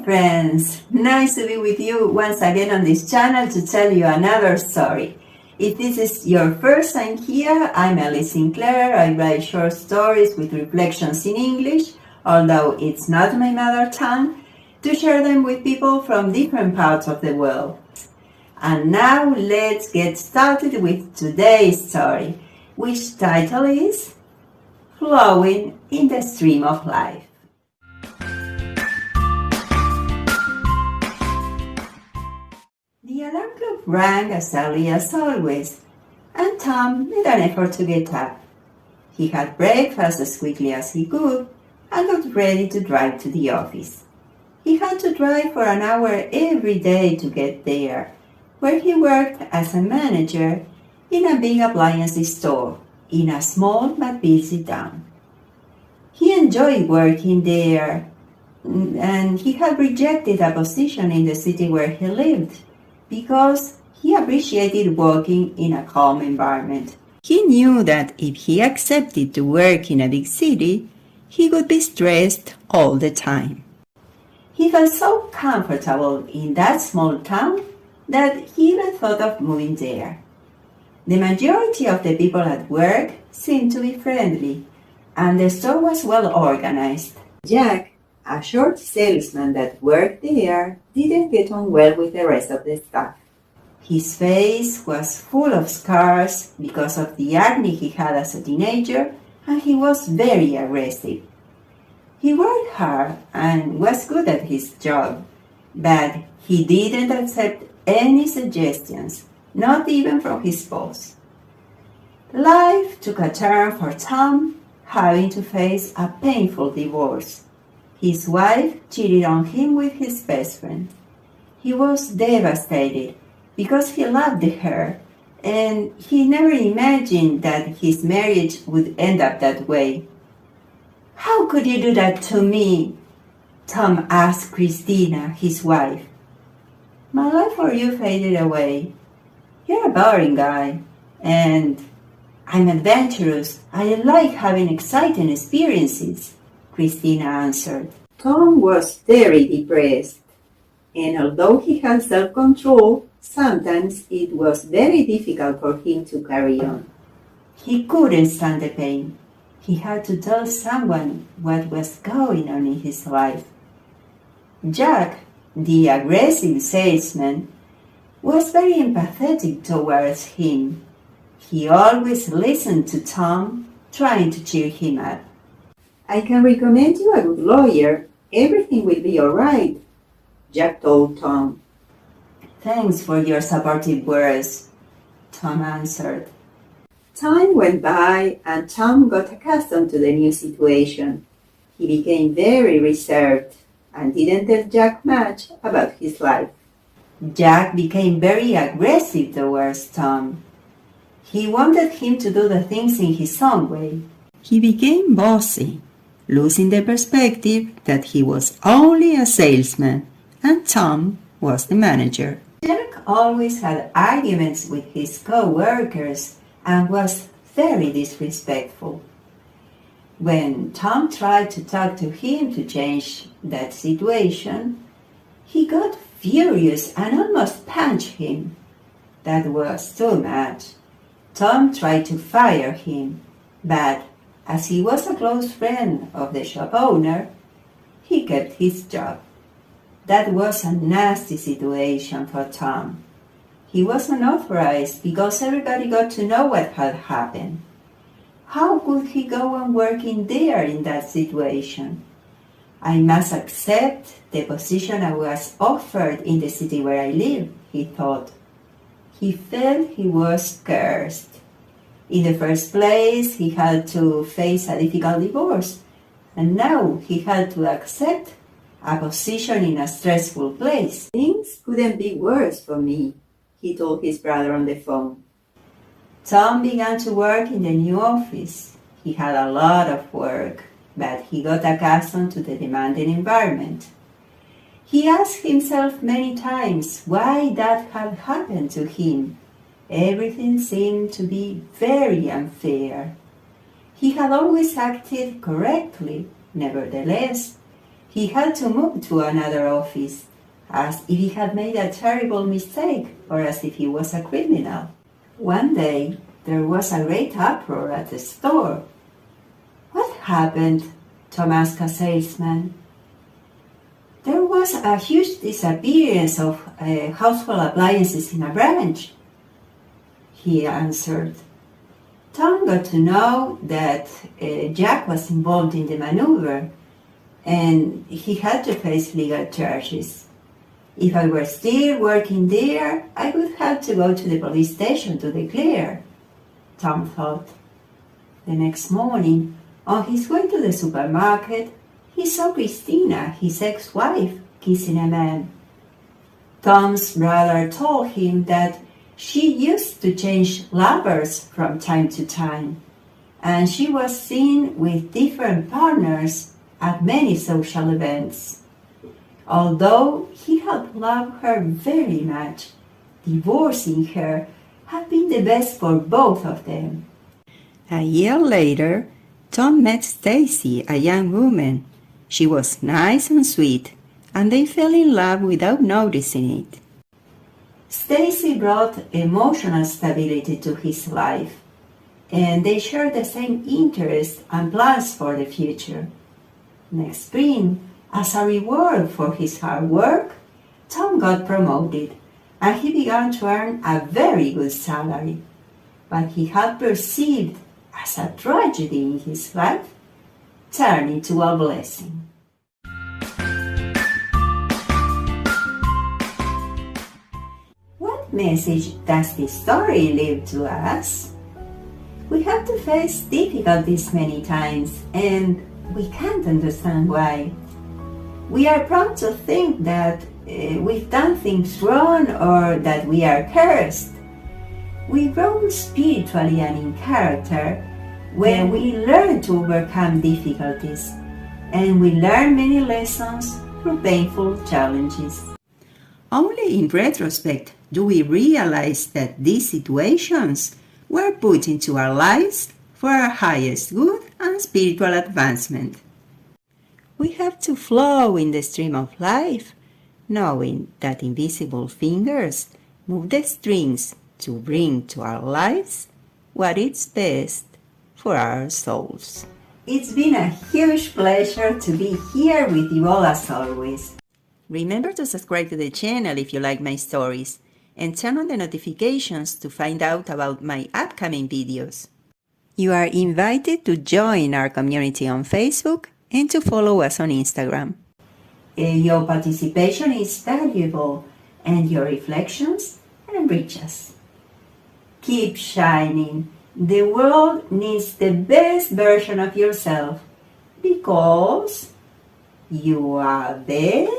friends! Nice to be with you once again on this channel to tell you another story. If this is your first time here, I'm Ellie Sinclair. I write short stories with reflections in English, although it's not my mother tongue, to share them with people from different parts of the world. And now let's get started with today's story, which title is Flowing in the Stream of Life. The alarm clock rang as early as always, and Tom made an effort to get up. He had breakfast as quickly as he could and got ready to drive to the office. He had to drive for an hour every day to get there, where he worked as a manager in a big appliances store in a small but busy town. He enjoyed working there, and he had rejected a position in the city where he lived because he appreciated working in a calm environment. He knew that if he accepted to work in a big city, he would be stressed all the time. He felt so comfortable in that small town that he even thought of moving there. The majority of the people at work seemed to be friendly, and the store was well organized. Jack, a short salesman that worked there, didn't get on well with the rest of the staff. His face was full of scars because of the acne he had as a teenager, and he was very aggressive. He worked hard and was good at his job, but he didn't accept any suggestions, not even from his boss. Life took a turn for Tom, having to face a painful divorce. His wife cheated on him with his best friend. He was devastated because he loved her, and he never imagined that his marriage would end up that way. "How could you do that to me?" Tom asked Christina, his wife. "My love for you faded away. You're a boring guy, and I'm adventurous. I like having exciting experiences," Christina answered. Tom was very depressed, and although he had self-control, sometimes it was very difficult for him to carry on. He couldn't stand the pain. He had to tell someone what was going on in his life. Jack, the aggressive salesman, was very empathetic towards him. He always listened to Tom, trying to cheer him up. "I can recommend you a good lawyer. Everything will be all right," Jack told Tom. "Thanks for your supportive words," Tom answered. Time went by and Tom got accustomed to the new situation. He became very reserved and didn't tell Jack much about his life. Jack became very aggressive towards Tom. He wanted him to do the things in his own way. He became bossy, losing the perspective that he was only a salesman and Tom was the manager. Jack always had arguments with his co-workers and was very disrespectful. When Tom tried to talk to him to change that situation, he got furious and almost punched him. That was too much. Tom tried to fire him, but as he was a close friend of the shop owner, he kept his job. That was a nasty situation for Tom. He was unauthorized because everybody got to know what had happened. How could he go on working there in that situation? "I must accept the position I was offered in the city where I live," he thought. He felt he was cursed. In the first place, he had to face a difficult divorce, and now he had to accept a position in a stressful place. "Things couldn't be worse for me," he told his brother on the phone. Tom began to work in the new office. He had a lot of work, but he got accustomed to the demanding environment. He asked himself many times why that had happened to him. Everything seemed to be very unfair. He had always acted correctly. Nevertheless, he had to move to another office, as if he had made a terrible mistake or as if he was a criminal. One day, there was a great uproar at the store. "What happened?" Tom asked a salesman. "There was a huge disappearance of household appliances in a branch," he answered. Tom got to know that Jack was involved in the maneuver, and he had to face legal charges. "If I were still working there, I would have to go to the police station to declare," Tom thought. The next morning, on his way to the supermarket, he saw Christina, his ex-wife, kissing a man. Tom's brother told him that she used to change lovers from time to time, and she was seen with different partners at many social events. Although he had loved her very much, divorcing her had been the best for both of them. A year later, Tom met Stacy, a young woman. She was nice and sweet, and they fell in love without noticing it. Stacy brought emotional stability to his life, and they shared the same interests and plans for the future. Next spring, as a reward for his hard work, Tom got promoted, and he began to earn a very good salary. What he had perceived as a tragedy in his life turned into a blessing. What message does this story leave to us? We have to face difficulties many times, and we can't understand why. We are prone to think that we've done things wrong or that we are cursed. We grow spiritually and in character when we learn to overcome difficulties, and we learn many lessons through painful challenges. Only in retrospect do we realize that these situations were put into our lives for our highest good and spiritual advancement. We have to flow in the stream of life, knowing that invisible fingers move the strings to bring to our lives what is best for our souls. It's been a huge pleasure to be here with you all as always. Remember to subscribe to the channel if you like my stories, and turn on the notifications to find out about my upcoming videos. You are invited to join our community on Facebook and to follow us on Instagram. Your participation is valuable, and your reflections enrich us. Keep shining. The world needs the best version of yourself, because you are there